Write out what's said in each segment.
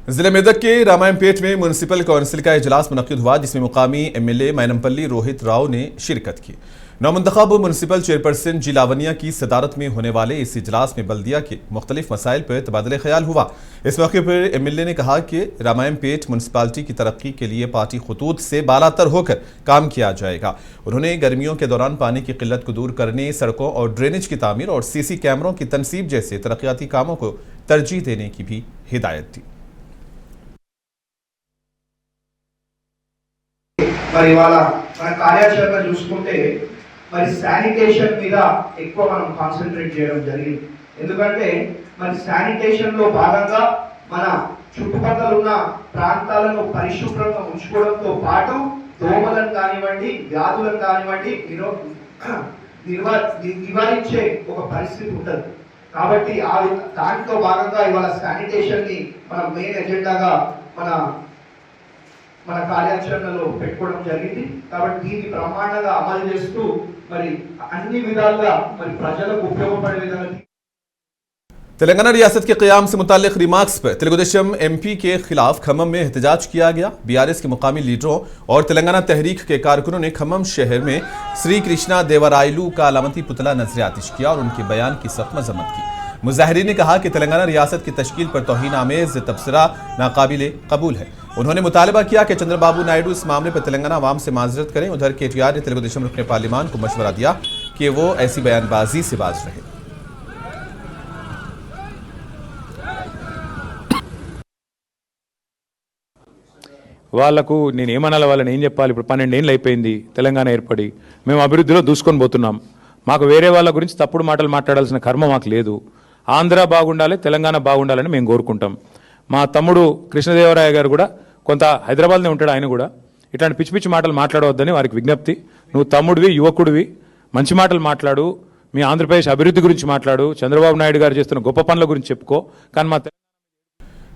जिले मेदक के रामायणपेट में म्युनिसिपल काउंसिल का इजलास मुनक्किद हुआ, जिसमें मुकामी एमएलए मैनमपल्ली रोहित राव ने शिरकत की। नौमुंतखब म्युनिसिपल चेयरपर्सन जी लावनिया की सदारत में होने वाले इस इजलास में बल्दिया के मुख्तलिफ मसाइल पर तबादला ख्याल हुआ। इस मौके पर एमएलए ने कहा कि रामायणपेट म्युनिसिपालिटी की तरक्की के लिए पार्टी खतूत से बालातर होकर काम किया जाएगा। उन्होंने गर्मियों के दौरान पानी की किल्लत को दूर करने, सड़कों और ड्रेनेज की तामीर और सीसी कैमरों की तनसीब जैसे तरक्याती कामों को तरजीह देने की भी हिदायत दी। మరి ఇవాళ మన కార్యాచరణ చూసుకుంటే మరి శానిటేషన్ మీద ఎక్కువ మనం కాన్సంట్రేట్ చేయడం జరిగింది. ఎందుకంటే మరి శానిటేషన్ లో భాగంగా మన చుట్టుపక్కల ఉన్న ప్రాంతాలను పరిశుభ్రంగా ఉంచుకోవడంతో పాటు దోమలను కానివ్వండి, వ్యాధులను కానివ్వండి నివారించే ఒక పరిస్థితి ఉంటుంది. కాబట్టి దాంట్లో భాగంగా ఇవాళ శానిటేషన్ ని మన మెయిన్ ఎజెండాగా మన కార్యాచరణలో పెట్టుకోవడం జరిగింది. కాబట్టి దీన్ని బ్రహ్మాండంగా అమలు చేస్తూ మరి అన్ని విధాలుగా మరి ప్రజలకు ఉపయోగపడే విధంగా तेलंगाना रियासत के क़याम से मुताल्लिक़ रिमार्क्स पर तेलुगुदेशम एमपी के खिलाफ खम्मम में एहतजाज किया गया। बीआरएस के मुकामी लीडरों और तेलंगाना तहरीक के कारकुनों ने खम्मम शहर में श्री कृष्णा देवरायलू का अलामती पुतला नजर आतिश किया और उनके बयान की सख्त मजम्मत की। मुजाहिरीन ने कहा कि तेलंगाना रियासत की तश्कील पर तौहीन आमेज तबसरा नाकाबिले कबूल है। उन्होंने मुतालबा किया कि चंद्रबाबू नायडू इस मामले पर तेलंगाना अवाम से माजरत करें। उधर केटीआर ने तेलुगुदेशम रुकने पार्लिमान को मशवरा दिया कि वो ऐसी बयानबाजी से बाज रहे। వాళ్లకు నేను ఏమనాలి, వాళ్ళని ఏం చెప్పాలి? ఇప్పుడు 12 ఏళ్ళు అయిపోయింది తెలంగాణ ఏర్పడి, మేము అభివృద్ధిలో దూసుకొని పోతున్నాం. మాకు వేరే వాళ్ళ గురించి తప్పుడు మాటలు మాట్లాడాల్సిన కర్మ మాకు లేదు. ఆంధ్ర బాగుండాలి, తెలంగాణ బాగుండాలని మేము కోరుకుంటాం. మా తమ్ముడు కృష్ణదేవరాయ గారు కూడా కొంత హైదరాబాద్నే ఉంటాడు, ఆయన కూడా ఇట్లాంటి పిచ్చి పిచ్చి మాటలు మాట్లాడవద్దని వారికి విజ్ఞప్తి. నువ్వు తమ్ముడివి, యువకుడివి, మంచి మాటలు మాట్లాడు, మీ ఆంధ్రప్రదేశ్ అభివృద్ధి గురించి మాట్లాడు, చంద్రబాబు నాయుడు గారు చేస్తున్న గొప్ప పనుల గురించి చెప్పుకో. కానీ మా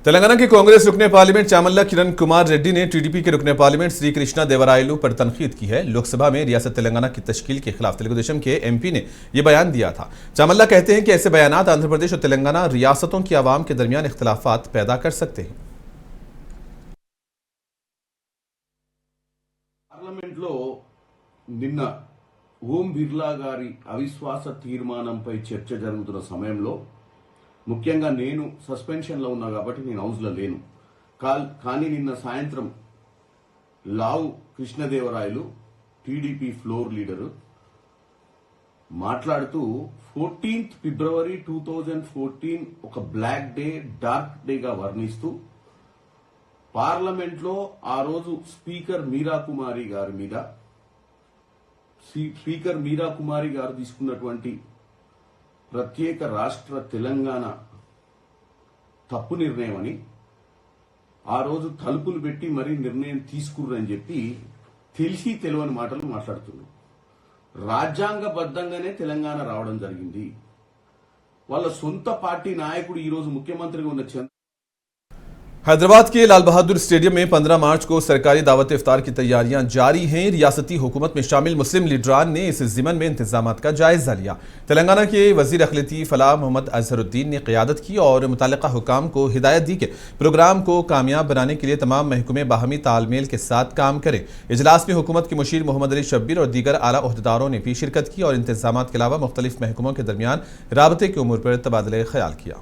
तेलंगाना के कांग्रेस रुकने पार्लियामेंट चामल्ला किरण कुमार रेड्डी ने टीडीपी के रुकने पार्लियामेंट श्री कृष्णा देवरायलू पर तनकीद की है। लोकसभा में रियासत तेलंगाना की तश्कील के खिलाफ तेलुगुदेशम के एमपी ने यह बयान दिया था। चामल्ला कहते हैं कि ऐसे बयानात आंध्र प्रदेश और तेलंगाना रियासतों की आवाम के दरमियान इख्तलाफात पैदा कर सकते हैं। पार्लमेंट लो निन्न ओम बिर्ला गारी अविश्वास तीर्मानंपై చర్చ జరుగుతున్న సమయంలో ముఖ్యంగా నేను సస్పెన్షన్లో ఉన్నా కాబట్టి నేను హౌస్లో లేను. కానీ నిన్న సాయంత్రం లావు కృష్ణదేవరాయలు టీడీపీ ఫ్లోర్ లీడరు మాట్లాడుతూ 14th ఫిబ్రవరి 2014 ఒక బ్లాక్ డే, డార్క్ డేగా వర్ణిస్తూ పార్లమెంట్లో ఆ రోజు స్పీకర్ మీరా కుమారి గారు తీసుకున్నటువంటి ప్రత్యేక రాష్ట్ర తెలంగాణ తప్పు నిర్ణయం అని, ఆ రోజు తలుపులు పెట్టి మరీ నిర్ణయం తీసుకుర్రని చెప్పి తెలిసి తెలియని మాటలు మాట్లాడుతున్నారు. రాజ్యాంగబద్ధంగానే తెలంగాణ రావడం జరిగింది. వాళ్ళ సొంత పార్టీ నాయకుడు ఈ రోజు ముఖ్యమంత్రిగా ఉన్న हैदराबाद के लाल बहादुर स्टेडियम में 15 मार्च को सरकारी दावत इफ्तार की तैयारियां जारी हैं। रियासती हुकूमत में शामिल मुस्लिम लीडरान ने इस जिमन में इंतजामात का जायजा लिया। तेलंगाना के वजीर अखिलती फलाह मोहम्मद अजहरुद्दीन ने क़यादत की और मुतल्लिका हुकाम को हिदायत दी कि प्रोग्राम को कामयाब बनाने के लिए तमाम महकमे बाहमी तालमेल के साथ काम करें। इजलास में हुकूमत के मुशीर मोहम्मद अली शब्बीर और दीगर आला ओहदेदारों ने भी शिरकत की और इंतजामात के अलावा मुख्तलिफ महकमों के दरमियान राबते के उमूर पर तबादला ख्याल किया।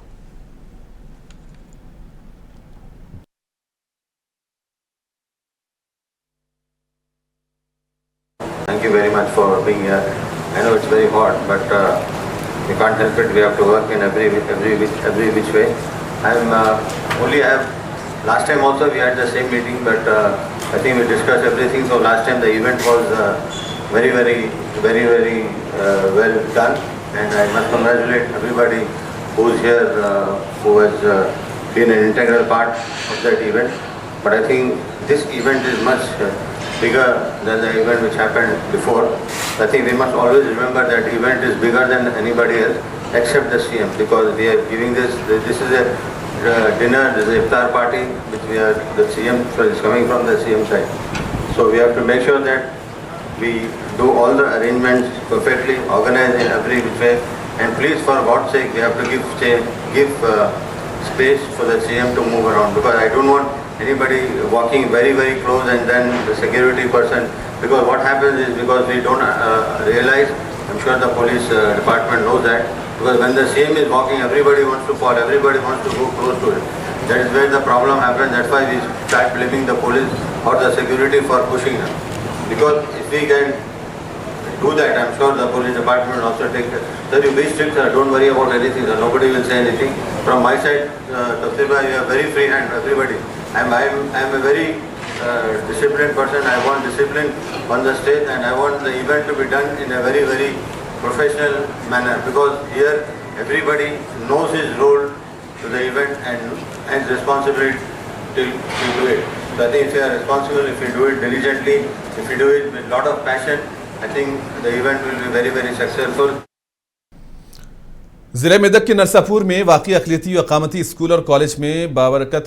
Thank you very much for being here. I know it's very hot, but we can't help it. We have to work in every which way. Last time also we had the same meeting, but I think we discussed everything. So last time the event was very well done, and I must congratulate everybody who's here, who has been an integral part of that event. But I think this event is much bigger than the event which happened before. I think we must always remember that event is bigger than anybody else except the CM, because we are giving this is a dinner, this is a iftar party which the CM, so it's coming from the CM side. So we have to make sure that we do all the arrangements perfectly, organize in every which way, and please, for God's sake, we have to give space for the CM to move around, because I don't want anybody walking very, very close and then the security person, because what happens is, because we don't realize, I'm sure the police department knows that, because when the CM is walking, everybody wants to fall, everybody wants to go close to it. That is where the problem happens. That's why we start blaming the police or the security for pushing them. Because if we can do that, I'm sure the police department will also take care. Sir, you be strict, sir. Don't worry about anything, sir. Nobody will say anything. From my side, Tafsir bhai, you have very free hand, everybody. I'm a very disciplined person. I want discipline on the stage, and I want the event to be done in a very, very professional manner, because here everybody knows his role to the event and responsibility to do it. So I think if you are responsible, if you do it diligently, if you do it with a lot of passion, I think the event will be very, very successful. जिले मेदक के नरसापुर में वाक़ई अक़लियती व अक़ामती school और college में बाबरकत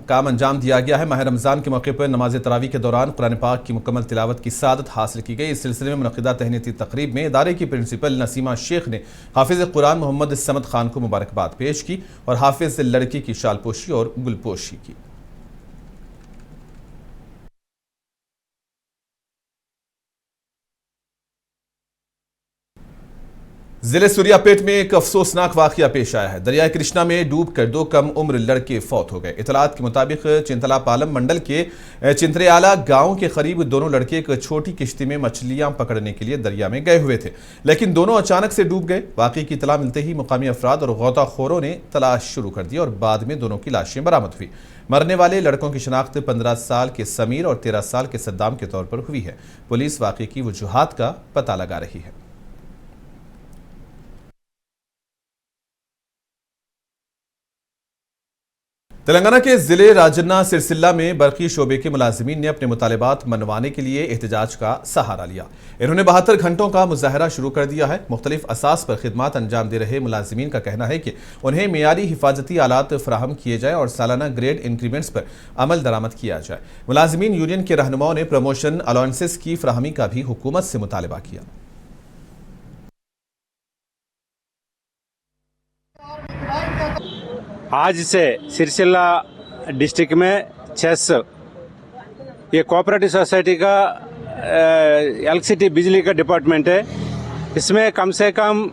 काम अंजाम दिया गया है। माह रमज़ान के मौके पर नमाज तरावी के दौरान कुरान पाक की मुकम्मल तिलावत की सादत हासिल की गई। इस सिलसिले में मुनक़िदा तहनीती तक़रीब में इदारे की प्रिंसिपल नसीमा शेख ने हाफिज़ कुरान मोहम्मद समद खान को मुबारकबाद पेश की और हाफिज़ लड़की की शालपोशी और गुलपोशी की। जिले सूर्यापेट में एक अफसोसनाक वाकया पेश आया है। दरियाए कृष्णा में डूबकर 2 कम उम्र लड़के फौत हो गए। इतलात के मुताबिक चिंतला पालम मंडल के चिंतरेआला गांव के करीब दोनों लड़के एक छोटी किश्ती में मछलियां पकड़ने के लिए दरिया में गए हुए थे, लेकिन दोनों अचानक से डूब गए। वाकई की इतला मिलते ही मुकामी अफराद और गौताखोरों ने तलाश शुरू कर दी और बाद में दोनों की लाशें बरामद हुई। मरने वाले लड़कों की शनाख्त 15 साल के समीर और 13 साल के सद्दाम के तौर पर हुई है। पुलिस वाकई की वजूहात का पता लगा रही है। तेलंगाना के जिले राजन्ना सिरसिल्ला में बरकी शोबे के मुलाजिमीन ने अपने मुतालिबात मनवाने के लिए एहतजाज का सहारा लिया। इन्होंने 72 घंटों का मुजाहरा शुरू कर दिया है। मुख्तलिफ असास पर खिदमात अंजाम दे रहे मुलाजिमीन का कहना है कि उन्हें मेयारी हिफाजती आलात फराहम किए जाए और सालाना ग्रेड इंक्रीमेंट्स पर अमल दरामद किया जाए। मुलाजिमीन यूनियन के रहनुमाओं ने प्रमोशन अलाउंसेस की फराहमी का भी हुकूमत से मुतालबा किया। आज से सिरसिल्ला डिस्ट्रिक्ट में चेस ये कोऑपरेटिव सोसाइटी का इलेक्ट्रिसिटी बिजली का डिपार्टमेंट है। इसमें कम से कम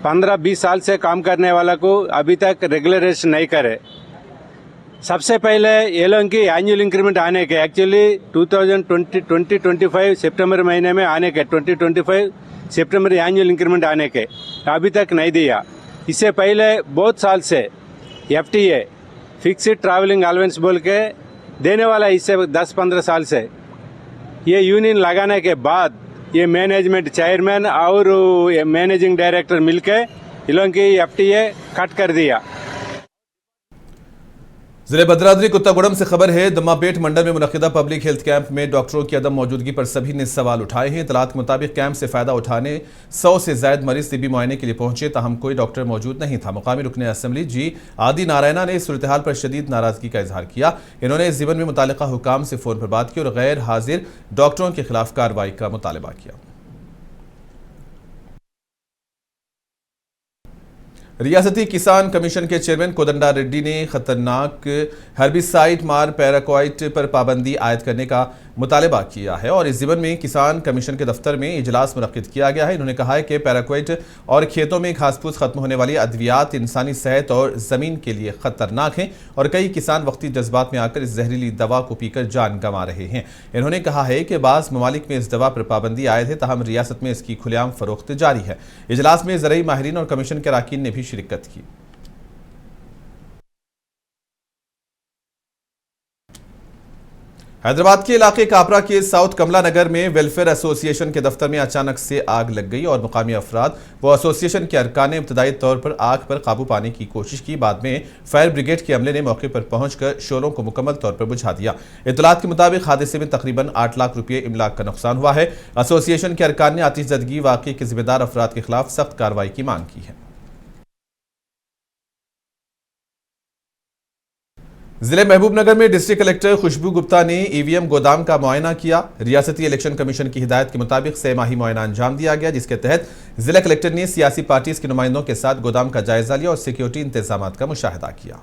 15-20 साल से काम करने वाला को अभी तक रेगुलराइजेशन नहीं करे। सबसे पहले ये लोगों की एनुअल इंक्रीमेंट आने के एक्चुअली 2025 सितंबर महीने में आने के 2025 सितंबर एनुअल इंक्रीमेंट आने के अभी तक नहीं दिया। इससे पहले बहुत साल से FTA फिक्स्ड ट्रैवलिंग अलाउंस बोल के देने वाला, इससे 10-15 साल से ये यूनियन लगाने के बाद ये मैनेजमेंट चेयरमैन और मैनेजिंग डायरेक्टर मिलके इन लोगों की FTA कट कर दिया। जिले भद्राद्री कुत्तागुड़म से खबर है। दम्मापेट मंडल में मुनक़िदा पब्लिक हेल्थ कैंप में डॉक्टरों की अदम मौजूदगी पर सभी ने सवाल उठाए हैं। इतलात के मुताबिक कैंप से फायदा उठाने 100 से ज्यादा मरीज तिब्बी मुआयने के लिए पहुंचे, ताहम कोई डॉक्टर मौजूद नहीं था। मुकामी रुकने असेंबली जी आदि नारायणा ने इस सूरत-ए-हाल पर शदीद नाराजगी का इजहार किया। इन्होंने इस ज़िमन में मुतालिका हुकाम से फोन पर बात की और गैर हाजिर डॉक्टरों के खिलाफ कार्रवाई का मुतालबा किया। रियासती किसान कमीशन के चेयरमैन कोदंडा रेड्डी ने खतरनाक हर्बिसाइड मार पैराक्वाइट पर पाबंदी आयद करने का मुतालबा किया है और इस ज़िमन में किसान कमीशन के दफ्तर में इजलास मुनक्किद किया गया है। इन्होंने कहा है कि पैराक्वाइट और खेतों में घास फूस खत्म होने वाली अद्वियात इंसानी सेहत और ज़मीन के लिए खतरनाक हैं और कई किसान वक्ती जज्बात में आकर इस जहरीली दवा को पीकर जान गंवा रहे हैं। इन्होंने कहा है कि बाज़ ममालिक में इस दवा पर पाबंदी आयद है, ताहम रियासत में इसकी खुलेआम फरोख्त जारी है। इजलास में ज़रई माहिरीन और कमीशन के अरकान ने भी शिरकत की। हैदराबाद के इलाके कापरा के साउथ कमला नगर में वेलफेयर एसोसिएशन के दफ्तर में अचानक से आग लग गई और मुकामी अफराद व एसोसिएशन के अरकान ने इब्तदाई तौर पर आग पर काबू पाने की कोशिश की। बाद में फायर ब्रिगेड के अमले ने मौके पर पहुंचकर शोरों को मुकम्मल तौर पर बुझा दिया। इत्तलात के मुताबिक हादसे में तकरीबन 8 लाख रुपये इमलाक का नुकसान हुआ है। एसोसिएशन के अरकान ने आतिशज़दगी वाक़े के जिम्मेदार अफराद के खिलाफ सख्त कार्रवाई की मांग की है। जिले महबूबनगर में डिस्ट्रिक्ट कलेक्टर खुशबू गुप्ता ने ईवीएम गोदाम का मुआयना किया। रियासती इलेक्शन कमीशन की हिदायत के मुताबिक 6 माही मुआयना अंजाम दिया गया, जिसके तहत जिला कलेक्टर ने सियासी पार्टीज के नुमाइंदों के साथ गोदाम का जायजा लिया और सिक्योरिटी इंतजामात का मुशाहिदा किया।